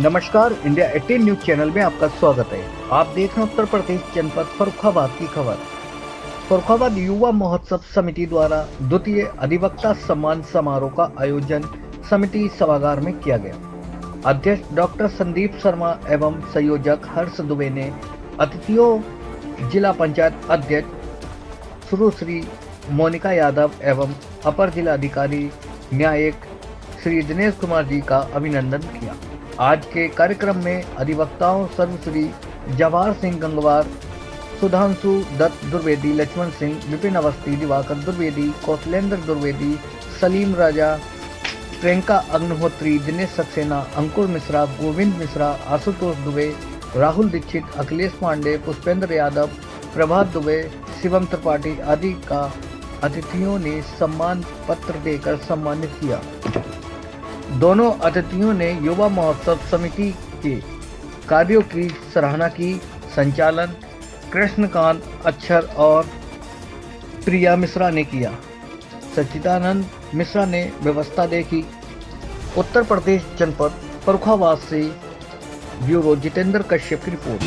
नमस्कार, India 18 news channel में आपका स्वागत है। आप देख रहे हैं उत्तर प्रदेश जनपद फर्रुखाबाद की खबर। फर्रुखाबाद युवा महोत्सव समिति द्वारा द्वितीय अधिवक्ता सम्मान समारोह का आयोजन समिति सभागार में किया गया। अध्यक्ष डॉक्टर संदीप शर्मा एवं संयोजक हर्ष दुबे ने अतिथियों जिला पंचायत अध्यक्ष सुश्री मोनिका यादव एवं अपर जिला अधिकारी न्यायिक श्री दिनेश कुमार जी का अभिनंदन किया। आज के कार्यक्रम में अधिवक्ताओं सर्वश्री जवाहर सिंह गंगवार, सुधांशु दत्त द्विवेदी, लक्ष्मण सिंह, विपिन अवस्थी, दिवाकर द्विवेदी, कौशलेंद्र द्विवेदी, सलीम राजा, प्रियंका अग्निहोत्री, दिनेश सक्सेना, अंकुर मिश्रा, गोविंद मिश्रा, आशुतोष दुबे, राहुल दीक्षित, अखिलेश पांडे, पुष्पेंद्र यादव, प्रभात दुबे, शिवम त्रिपाठी आदि का अतिथियों ने सम्मान पत्र देकर सम्मानित किया। दोनों अतिथियों ने युवा महोत्सव समिति के कार्यों की सराहना की। संचालन कृष्णकांत अक्षर और प्रिया मिश्रा ने किया। सच्चिदानंद मिश्रा ने व्यवस्था देखी। उत्तर प्रदेश जनपद फर्रुखाबाद से ब्यूरो जितेंद्र कश्यप की रिपोर्ट।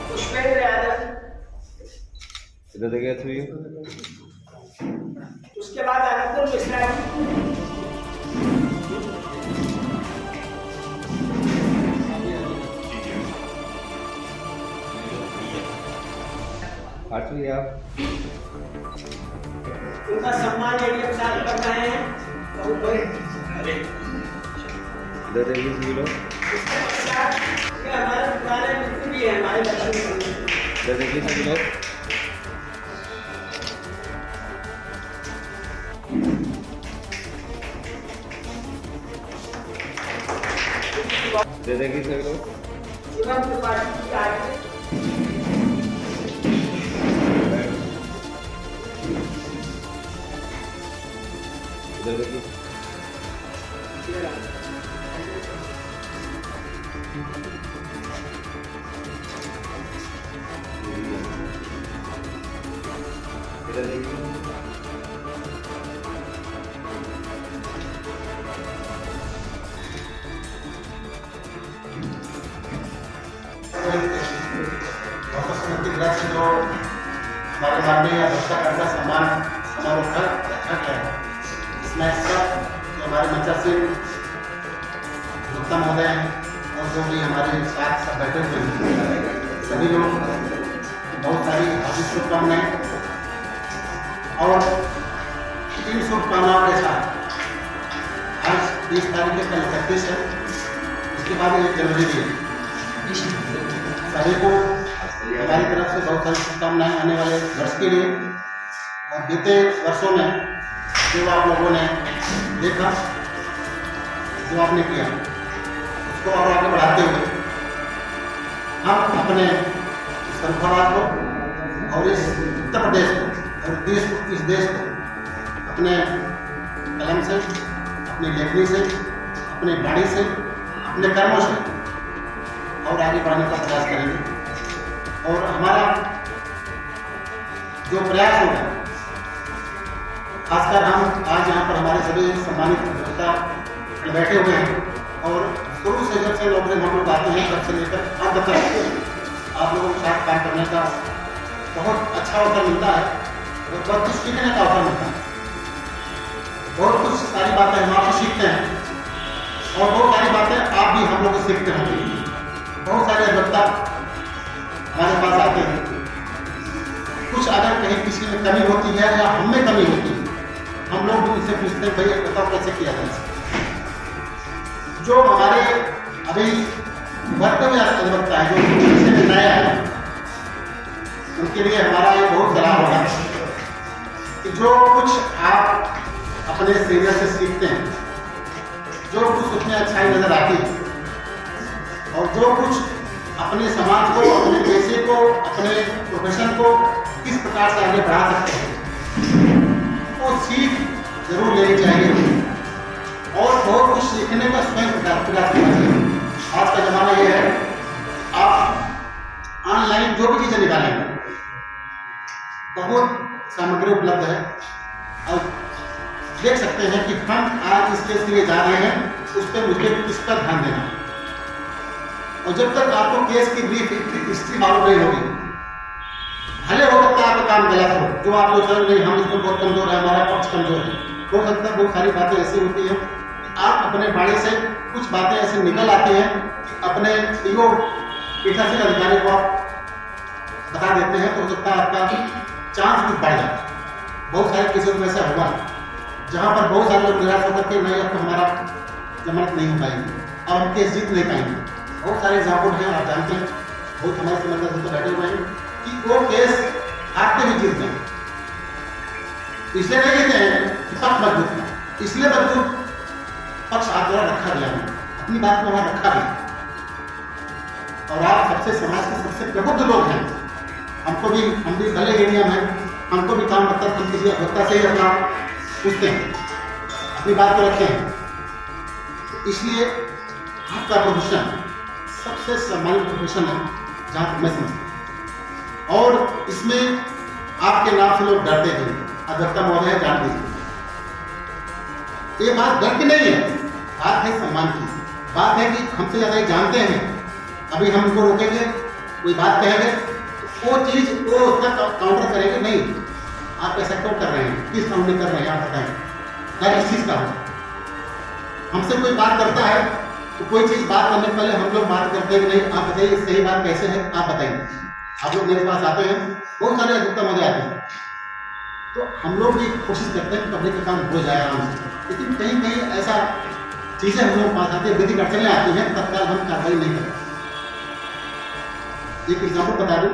पुष्पेंद्र यादव, इधर देखिए थ्री। उसके बाद अंकुर मिश्रा, आठवीं आप उनका सम्मान एडीएम साहब कर रहे हैं। इधर देखिए सभी लोग। ये हमारे पुराने मित्र भी हैं, हमारे बच्चों के। इधर देखिए सभी लोग। इधर देखिए सभी लोग। शिवम त्रिपाठी की आगे इधर देखिए। इधर देखिए। जो हमारे माननीय अधिवक्ता सम्मान समारोह का रखा गया है, इसमें सब जो हमारे मंचा सिंह गुप्ता महोदय हैं और जो भी हमारे साथ सब बैठे हुए हैं, सभी लोग बहुत सारी हार्दिक शुभकामनाएं और इन शुभकामनाओं के साथ आज 30 तारीख के कल 31 है, उसके बाद 1 जनवरी भी है। सभी को हमारी तरफ से बहुत सारी शुभकामनाएं आने वाले वर्ष के लिए। और बीते वर्षों में जो आप लोगों ने देखा, जो आपने किया, उसको और आगे बढ़ाते हुए हम अपने फर्रुखाबाद को और इस उत्तर प्रदेश को और देश को, इस देश को अपने कलम से, अपनी लेखनी से, अपने वाणी से, अपने कर्मों से और आगे बढ़ाने का प्रयास करेंगे। और हमारा जो प्रयास होगा, खासकर हम आज यहाँ पर हमारे सभी सम्मानित अधिवक्ता बैठे हुए हैं और शुरू से जब से नौकरी हम लोग आते हैं तब से लेकर अब तक आप लोगों के साथ काम करने का बहुत अच्छा अवसर मिलता है और बहुत कुछ सीखने का अवसर मिलता है। बहुत कुछ सारी बातें हम आपसे सीखते हैं और बहुत सारी बातें आप भी हम लोग सीखते हैं। बहुत सारे अधिवक्ता हमारे पास आते हैं, कुछ अगर कहीं किसी में कमी होती है या हम में कमी होती है, हम लोग भी उनसे पूछते हैं भाई बताओ कैसे किया जाए। जो हमारे अभी बढ़ते हुए अधिवक्ता है, जो किसी में नया है, उनके लिए हमारा ये बहुत सलाह होगा कि जो कुछ आप अपने सीनियर से सीखते हैं, जो कुछ उसमें अच्छाई नजर आती है और जो कुछ अपने समाज को, अपने पेशे को, अपने प्रोफेशन को किस प्रकार से आगे बढ़ा सकते हैं, वो सीख जरूर लेनी चाहिए और बहुत कुछ सीखने का स्वयं जो भी चीज़ें निकालेंगे, बहुत सामग्री उपलब्ध है। और देख सकते हैं कि हम आज इस केस के लिए जा रहे हैं, उस पर मुझे किस पर ध्यान देना है। और जब तक आपको केस की ब्रीफ हिस्ट्री मालूम नहीं होगी, भले हो सकता है आपका काम गलत हो, जो आप सोच रहे नहीं हम इसमें बहुत कमजोर है, हमारा पक्ष कमजोर है, हो सकता है बहुत सारी बातें ऐसी होती हैं कि आप अपने बाणी से कुछ बातें ऐसे निकल आती हैं कि अपने ईओ पीठासीन अधिकारी को आप बता देते हैं, तो हो सकता है आपका चांस कुछ बढ़ जाए। बहुत सारे केसेस में ऐसा हुआ जहाँ पर बहुत सारे लोग निराश होकर के नहीं, अब तो हमारा जमानत नहीं हो पाएगी, अब हम केस जीत नहीं पाएंगे। बहुत सारे एग्जाम्पल हैं, आप जानते हैं, बहुत हमारे समझदार तो बैठे हुए हैं कि वो केस हारते हुए जीत गए। इसलिए नहीं कहते हैं कि पक्ष मजबूत था, इसलिए मजबूत पक्ष आप द्वारा रखा गया है, अपनी बात को वहां रखा गया। और आप सबसे समाज के सबसे प्रबुद्ध लोग हैं, हम भी भले एरिया में हमको भी काम करता, हम किसी अधिवक्ता से ही अपना पूछते हैं, अपनी बात को रखते हैं। इसलिए आपका प्रोफेशन सबसे सम्मानित प्रोफेशन है जहाँ तक मैं समझता हूँ, और इसमें आपके नाम से लोग डरते हैं। अधिवक्ता महोदय जान दीजिए, ये बात डर की नहीं है, बात है सम्मान की। बात है कि हमसे ज़्यादा जानते हैं, अभी हम उनको रोकेंगे, कोई बात कहेंगे, वो चीज़ वो उसका काउंटर करेंगे, नहीं आप ऐसा क्यों कर रहे हैं, किस काउंटर कर रहे हैं, आप बताएं, डर इस चीज़ का हो। हमसे कोई बात करता है तो कोई चीज़ बात करने से पहले हम लोग बात करते हैं कि नहीं आप बताइए सही बात कैसे है, आप बताइए। आप लोग मेरे पास आते हैं, बहुत सारे अधिवक्ता महोदय आते हैं, तो हम लोग भी कोशिश करते हैं कि पब्लिक का काम हो जाए आराम से, लेकिन कहीं कहीं ऐसा चीज़ें हम लोग पास आती है, विधिक अड़चनें आती हैं, तत्काल हम कार्रवाई नहीं करते। एक एग्जाम्पल बता दूँ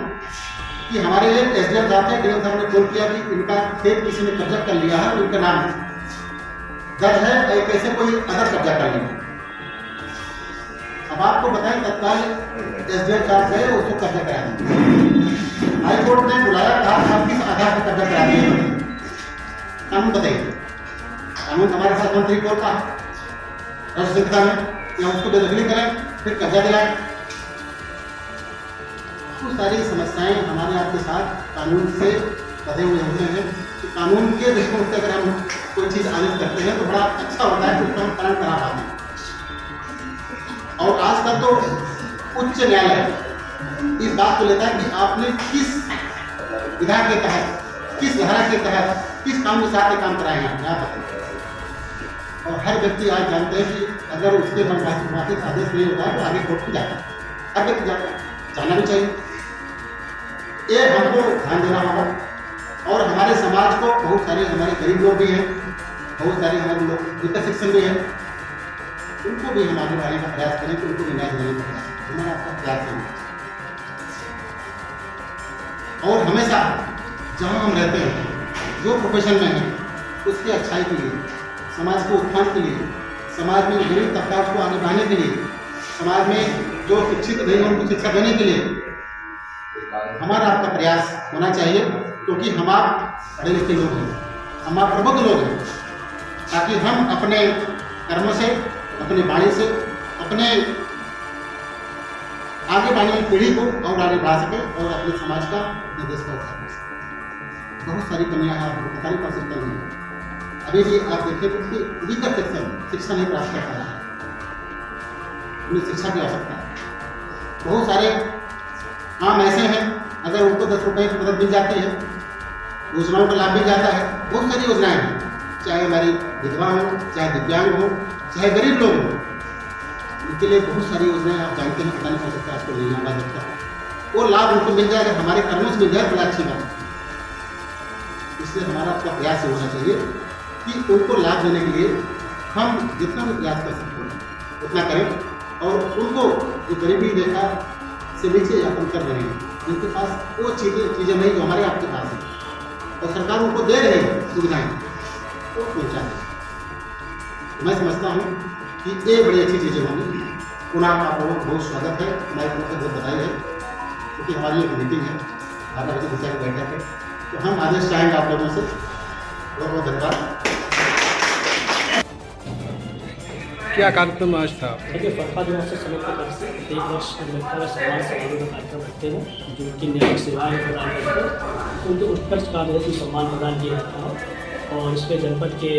कि हमारे एक एसडीएम साहब थे, डीएम साहब ने फोन किया कि इनका खेत किसी ने कब्जा कर लिया है, उनका नाम दर्ज है, कैसे कोई अदर कब्जा कर लिया। अब आपको बताएं, तत्काल एसडीएम साहब गए, उसको कब्जा करा दिया। हाई कोर्ट ने बुलाया, कहा आप किस आधार पर कब्जा करा दिए, कानून बताइए। कानून हमारे साथ मंत्री कोर्ट का राष्ट्रपति में, या उसको बेदखली करें फिर कब्जा दिलाएं। बहुत सारी समस्याएं हमारे आपके साथ कानून से बधे हुए होते हैं कि कानून के दृष्टिकोण से अगर हम कोई चीज़ आयोजित करते हैं तो बड़ा अच्छा होता है कि उसका हम पालन करा पाते हैं। और आजकल तो उच्च न्यायालय इस बात को लेता है कि आपने किस विधान के तहत, किस धारा के तहत, किस कानून के साथ काम कराए हैं, आप बताइए। और हर व्यक्ति आज जानते हैं कि अगर उसके मनवासिक आदेश नहीं होता है तो आगे कोर्ट में जाता है, हर व्यक्ति जाता है, जाना भी चाहिए। ये हमको ध्यान देना होगा। और हमारे समाज को बहुत सारे हमारे गरीब लोग भी हैं, बहुत सारे हमारे लोग विकट सेक्शन भी हैं, उनको भी हम आगे बढ़ाने का प्रयास करें कि उनको भी न्याय देने का प्रयास, हमारा आपका प्रयास है। और हमेशा जहाँ हम रहते हैं, जो प्रोफेशन में हैं, उसकी अच्छाई के लिए, समाज के उत्थान के लिए, समाज में गरीब तबका उसको आगे बढ़ाने के लिए, समाज में जो शिक्षित नहीं है उनको शिक्षा देने के लिए हमारा आपका प्रयास होना चाहिए, क्योंकि हम आप पढ़े लिखे लोग हैं, हम आप प्रबुद्ध लोग हैं, ताकि हम अपने कर्म से, अपने वाणी से, अपने आगे बढ़ने वाली पीढ़ी को और आगे बढ़ा सके और अपने समाज का निर्देश कर सके। बहुत सारी कमियां हैं, आपको पता नहीं पड़ सकता नहीं है। अभी भी आप देखें तो विकट सेक्शन शिक्षा नहीं प्राप्त कर पा रहा है, उन्हें शिक्षा की आवश्यकता है। बहुत सारे काम ऐसे हैं, अगर उनको 10 रुपये की मदद मिल जाती है, योजनाओं का लाभ मिल जाता है। बहुत सारी योजनाएं हैं, चाहे हमारी विधवा हो, चाहे दिव्यांग हो, चाहे गरीब लोग हो, उनके लिए बहुत सारी योजनाएं आप जानते हैं, पता नहीं हो सकता आपको नहीं याद रखता है, वो लाभ उनको मिल जाए, हमारे कर्मों से मिल जाए, बड़ा अच्छी बात है। इसलिए हमारा आपका प्रयास होना चाहिए कि उनको लाभ देने के लिए हम जितना भी प्रयास कर सकते हैं उतना करें, और उनको जो गरीबी रेखा से नीचे यापन कर रहे हैं, जिनके पास वो चीज़ें नहीं जो हमारे आपके पास है, और सरकार उनको दे रही है सुविधाएं, वो पहुँचा दें। मैं समझता हूँ कि ये बड़ी अच्छी चीज़ें होंगी। पुनः आप लोगों को बहुत स्वागत है, हमारी तरफ से बहुत बधाई है, क्योंकि हमारी एक मीटिंग है, 12 बजे दिशा की बैठक है, तो हम आदेश चाहेंगे आप लोगों से। बहुत बहुत धन्यवाद। क्या कार्यक्रम आज था? देखिए, फरका दिवस से समय की तरफ से प्रत्येक वर्ष अम्बेडकर का सम्मान समारोह का कार्यक्रम रखते हैं, जो उनकी न्यायिक सेवाएँ प्रदान करते हैं, उनके उत्कर्ष कार्य हेतु सम्मान प्रदान किया जाता है। और इसमें जनपद के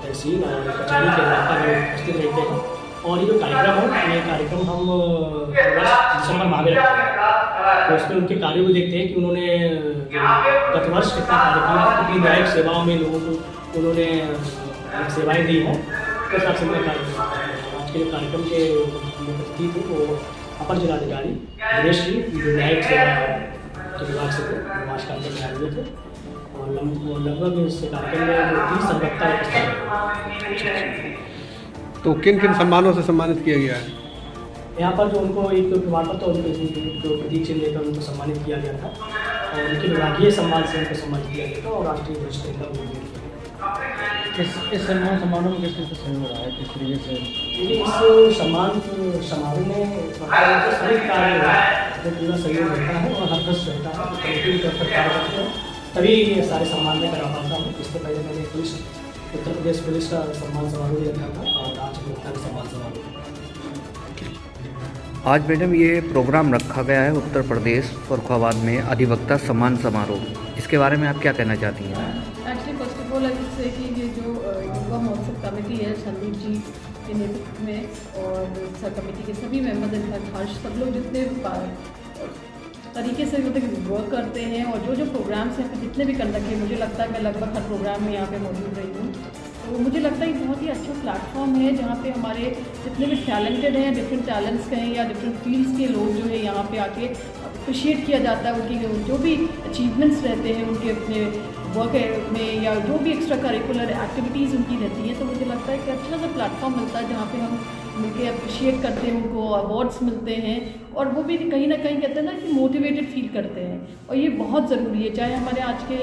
तहसील और कचहरी के अधिवक्ता भी उपस्थित रहते हैं। और ये जो कार्यक्रम है, ये कार्यक्रम हम हर वर्ष दिसंबर माह में रखते हैं। तो उसमें उनके कार्य भी देखते हैं कि उन्होंने गत वर्ष कितना कार्य किया, कितनी न्यायिक सेवाओं में लोगों को उन्होंने सेवाएँ दी हैं, किस हिसाब से उनका कार्यक्रम। आज के जो कार्यक्रम के अतिथि थे वो अपर जिलाधिकारी दिनेश जी, जो न्यायिक सेवा के विभाग से थे, आज कार्यक्रम में आए हुए थे। और लगभग इस कार्यक्रम में 30 अधिवक्ता उपस्थित थे। तो किन किन सम्मानों से सम्मानित किया गया है? यहाँ पर जो उनको एक प्रमाण पत्र और उनको जो प्रतीक चिन्ह देकर उनको सम्मानित किया गया था, और उनके विभागीय सम्मान से उनको सम्मानित किया गया था, और राष्ट्रीय ध्वज तिरंगा भी दिया गया। इस सम्मान समारोह में किस चीज़ का सहयोग रहा है, किस तरीके से? देखिए, इस सम्मान समारोह में सभी कार्य जो पूरा सहयोग रहता है और हर खर्च रहता है, तो कमेटी की तरफ से कार्य करते हैं, तभी ये सारे सम्मान में करा पाता हूँ। इससे पहले मैंने उत्तर प्रदेश पुलिस का सम्मान समारोह भी रखा था, और आज अधिवक्ता का सम्मान समारोह। आज मैडम ये प्रोग्राम रखा गया है उत्तर प्रदेश फर्रुखाबाद में अधिवक्ता सम्मान समारोह, इसके बारे में आप क्या कहना चाहती हैं? Actually first of all I would say कि ये जो युवा महोत्सव कमेटी है संदीप जी के नेतृत्व में, और सब कमेटी के सभी मेंबर्स, इनफैक्ट हर्ष, सब लोग जितने तरीके से मतलब वर्क करते हैं, और जो जो प्रोग्राम्स यहाँ पे जितने भी कंडक्ट किए, मुझे लगता है मैं लगभग हर प्रोग्राम में यहाँ पे मौजूद रही हूँ। तो मुझे लगता है ये बहुत ही अच्छा प्लेटफॉर्म है, जहाँ पे हमारे जितने भी टैलेंटेड हैं, डिफरेंट टैलेंट्स के हैं या डिफरेंट फील्ड्स के लोग जो है यहाँ पे आके अप्रिशिएट किया जाता है, उनकी जो भी अचीवमेंट्स रहते हैं उनके अपने वर्क में, या जो भी एक्स्ट्रा करिकुलर एक्टिविटीज़ उनकी रहती हैं। तो मुझे लगता है कि अच्छा सा प्लेटफॉर्म मिलता है जहाँ पे हम मिलके अप्रिशिएट करते हैं, उनको अवार्ड्स मिलते हैं, और वो भी कहीं ना कहीं कहते हैं ना कि मोटिवेटेड फील करते हैं। और ये बहुत ज़रूरी है, चाहे हमारे आज के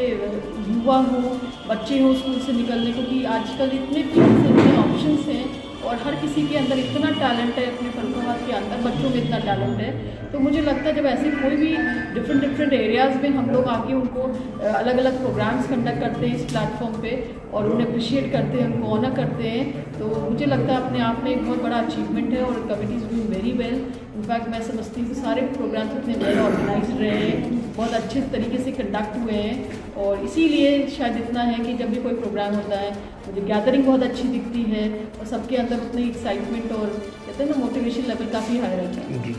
युवा हों, बच्चे हों स्कूल से निकलने, क्योंकि आजकल इतने फील्ड्स हैं, इतने ऑप्शंस हैं, और हर किसी के अंदर इतना टैलेंट है, अपने फर्रुखाबाद के अंदर बच्चों में इतना टैलेंट है। तो मुझे लगता है जब ऐसे कोई भी डिफरेंट एरियाज़ में हम लोग आके उनको अलग अलग प्रोग्राम्स कंडक्ट करते हैं इस प्लेटफॉर्म पे, और उन्हें अप्रिशिएट करते हैं, उनको ऑनर करते हैं, तो मुझे लगता है अपने आप में एक बहुत बड़ा अचीवमेंट है। और committee is doing very well. In fact मैं समझती हूँ कि सारे प्रोग्राम्स इतने वेल ऑर्गेनाइज्ड रहे हैं, बहुत अच्छे तरीके से कंडक्ट हुए हैं, और इसीलिए शायद इतना है कि जब भी कोई प्रोग्राम होता है मुझे गैदरिंग बहुत अच्छी दिखती है, और सबके अंदर उतनी एक्साइटमेंट और कहते हैं ना मोटिवेशन लेवल काफ़ी हाई रहता है। जी।